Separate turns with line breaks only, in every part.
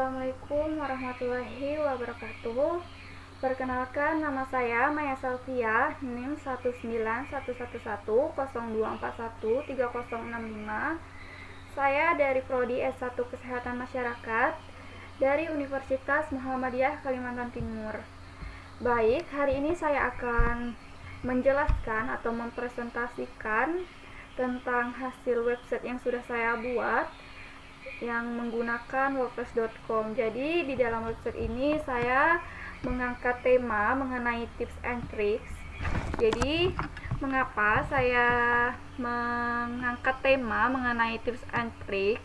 Assalamualaikum warahmatullahi wabarakatuh. Perkenalkan, nama saya Maya Salvia, NIM 1911102413065. Saya dari Prodi S1 Kesehatan Masyarakat dari Universitas Muhammadiyah Kalimantan Timur. Baik, hari ini saya akan menjelaskan atau mempresentasikan tentang hasil website yang sudah saya buat yang menggunakan wordpress.com. Jadi di dalam website ini saya mengangkat tema mengenai tips and tricks. Jadi mengapa saya mengangkat tema mengenai tips and tricks?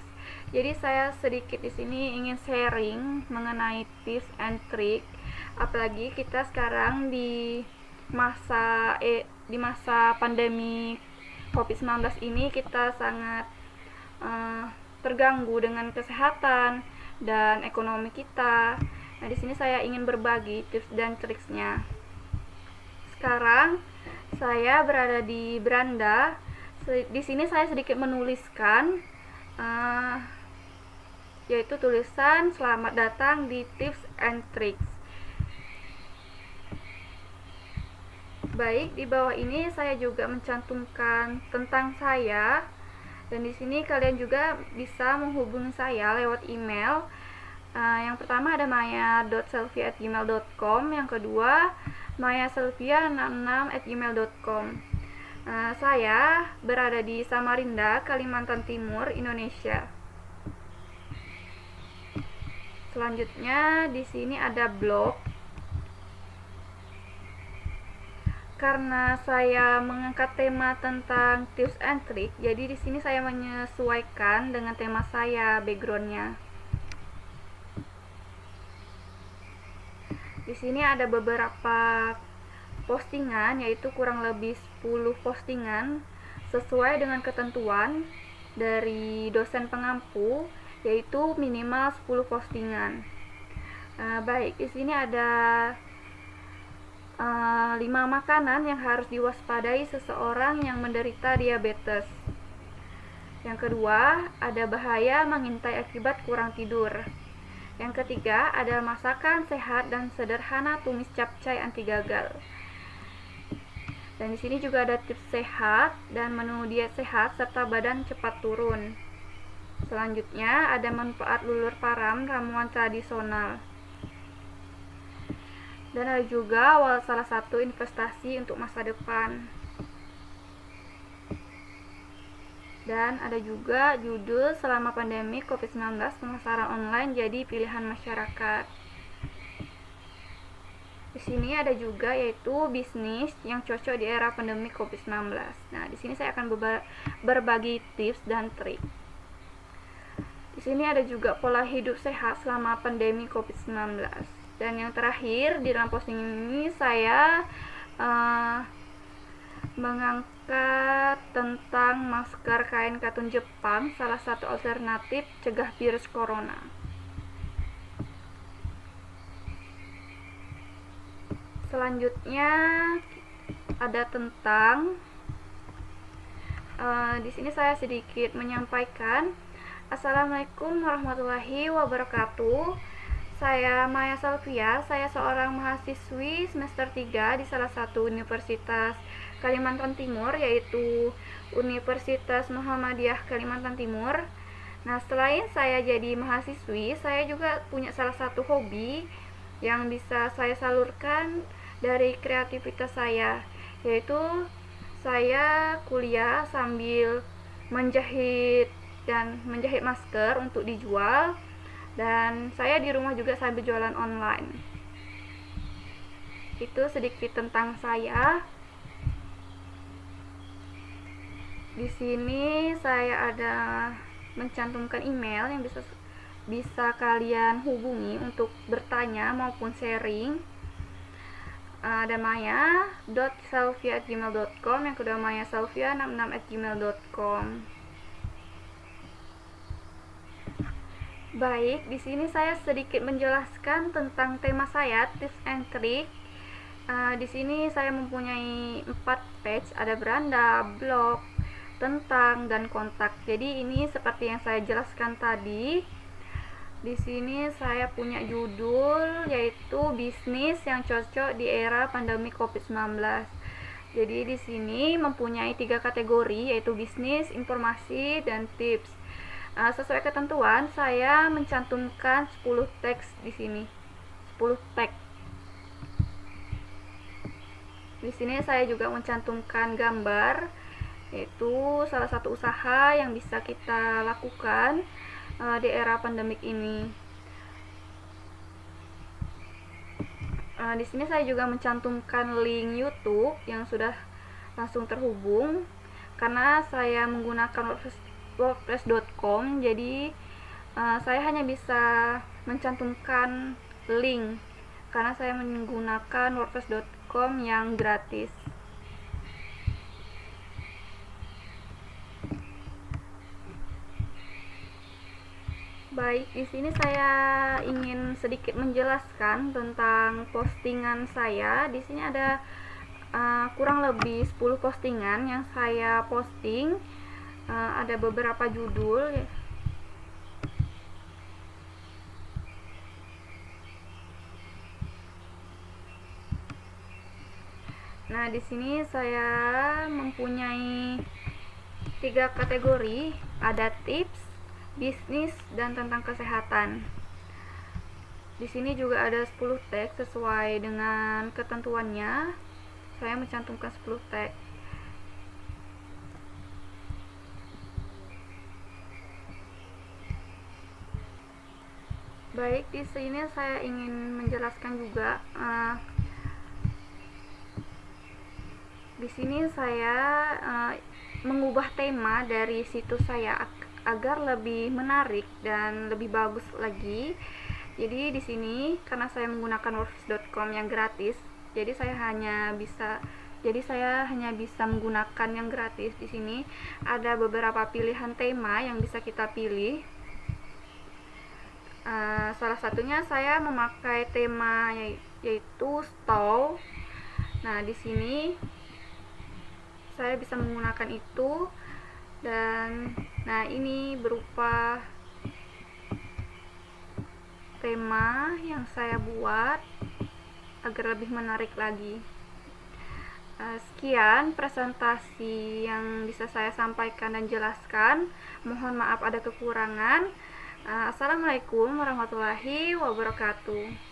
Jadi saya sedikit di sini ingin sharing mengenai tips and trick. Apalagi kita sekarang di masa pandemi COVID-19 ini kita sangat terganggu dengan kesehatan dan ekonomi kita. Nah, di sini saya ingin berbagi tips dan triksnya. Sekarang saya berada di beranda. Di sini saya sedikit menuliskan yaitu tulisan "Selamat datang di Tips and Tricks". Baik, di bawah ini saya juga mencantumkan tentang saya. Dan di sini kalian juga bisa menghubungi saya lewat email. Yang pertama ada maya.selvia@gmail.com, yang kedua mayaselvia66@gmail.com. Saya berada di Samarinda, Kalimantan Timur, Indonesia. Selanjutnya di sini ada blog. Karena saya mengangkat tema tentang tips and trick, jadi di sini saya menyesuaikan dengan tema saya, backgroundnya. Di sini ada beberapa postingan, yaitu kurang lebih 10 postingan sesuai dengan ketentuan dari dosen pengampu, yaitu minimal 10 postingan. Baik, di sini ada 5 makanan yang harus diwaspadai seseorang yang menderita diabetes. Yang kedua, ada bahaya mengintai akibat kurang tidur. Yang ketiga, ada masakan sehat dan sederhana tumis capcay anti gagal. Dan di sini juga ada tips sehat dan menu diet sehat serta badan cepat turun. Selanjutnya, ada manfaat lulur param ramuan tradisional. Dan ada juga salah satu investasi untuk masa depan. Dan ada juga judul selama pandemi COVID-19 pemasaran online jadi pilihan masyarakat. Di sini ada juga yaitu bisnis yang cocok di era pandemi COVID-19. Nah, di sini saya akan berbagi tips dan trik. Di sini ada juga pola hidup sehat selama pandemi COVID-19. Dan yang terakhir, di dalam posting ini saya mengangkat tentang masker kain katun Jepang, salah satu alternatif cegah virus corona. Selanjutnya ada tentang di sini saya sedikit menyampaikan. Assalamualaikum warahmatullahi wabarakatuh. Saya Maya Salvia, saya seorang mahasiswi semester 3 di salah satu universitas Kalimantan Timur, yaitu Universitas Muhammadiyah Kalimantan Timur. Nah, selain saya jadi mahasiswi, saya juga punya salah satu hobi yang bisa saya salurkan dari kreativitas saya, yaitu saya kuliah sambil menjahit masker untuk dijual. Dan saya di rumah juga sambil jualan online. Itu sedikit tentang saya. Di sini saya ada mencantumkan email yang bisa kalian hubungi untuk bertanya maupun sharing. Ada maya.salvia@gmail.com, yang kedua mayasalvia66@gmail.com. Baik, di sini saya sedikit menjelaskan tentang tema saya, tips and trick. Di sini saya mempunyai 4 page, ada beranda, blog, tentang, dan kontak. Jadi ini seperti yang saya jelaskan tadi. Di sini saya punya judul yaitu bisnis yang cocok di era pandemi COVID-19. Jadi di sini mempunyai 3 kategori yaitu bisnis, informasi, dan tips. Sesuai ketentuan saya mencantumkan 10 teks di sini. 10 teks. Di sini saya juga mencantumkan gambar yaitu salah satu usaha yang bisa kita lakukan di era pandemik ini. Di sini saya juga mencantumkan link YouTube yang sudah langsung terhubung karena saya menggunakan wordpress.com, jadi saya hanya bisa mencantumkan link karena saya menggunakan wordpress.com yang gratis. Baik, di sini saya ingin sedikit menjelaskan tentang postingan saya. Di sini ada kurang lebih 10 postingan yang saya posting. Ada beberapa judul. Nah, di sini saya mempunyai 3 kategori, ada tips, bisnis, dan tentang kesehatan. Di sini juga ada 10 teks sesuai dengan ketentuannya. Saya mencantumkan 10 teks. Baik, di sini saya ingin menjelaskan juga di sini saya mengubah tema dari situs saya agar lebih menarik dan lebih bagus lagi. Jadi di sini karena saya menggunakan wordpress.com yang gratis, jadi saya hanya bisa menggunakan yang gratis. Di sini ada beberapa pilihan tema yang bisa kita pilih. Salah satunya saya memakai tema yaitu stall. Nah, di sini saya bisa menggunakan itu, dan nah ini berupa tema yang saya buat agar lebih menarik lagi. Sekian presentasi yang bisa saya sampaikan dan jelaskan. Mohon maaf ada kekurangan. Assalamualaikum warahmatullahi wabarakatuh.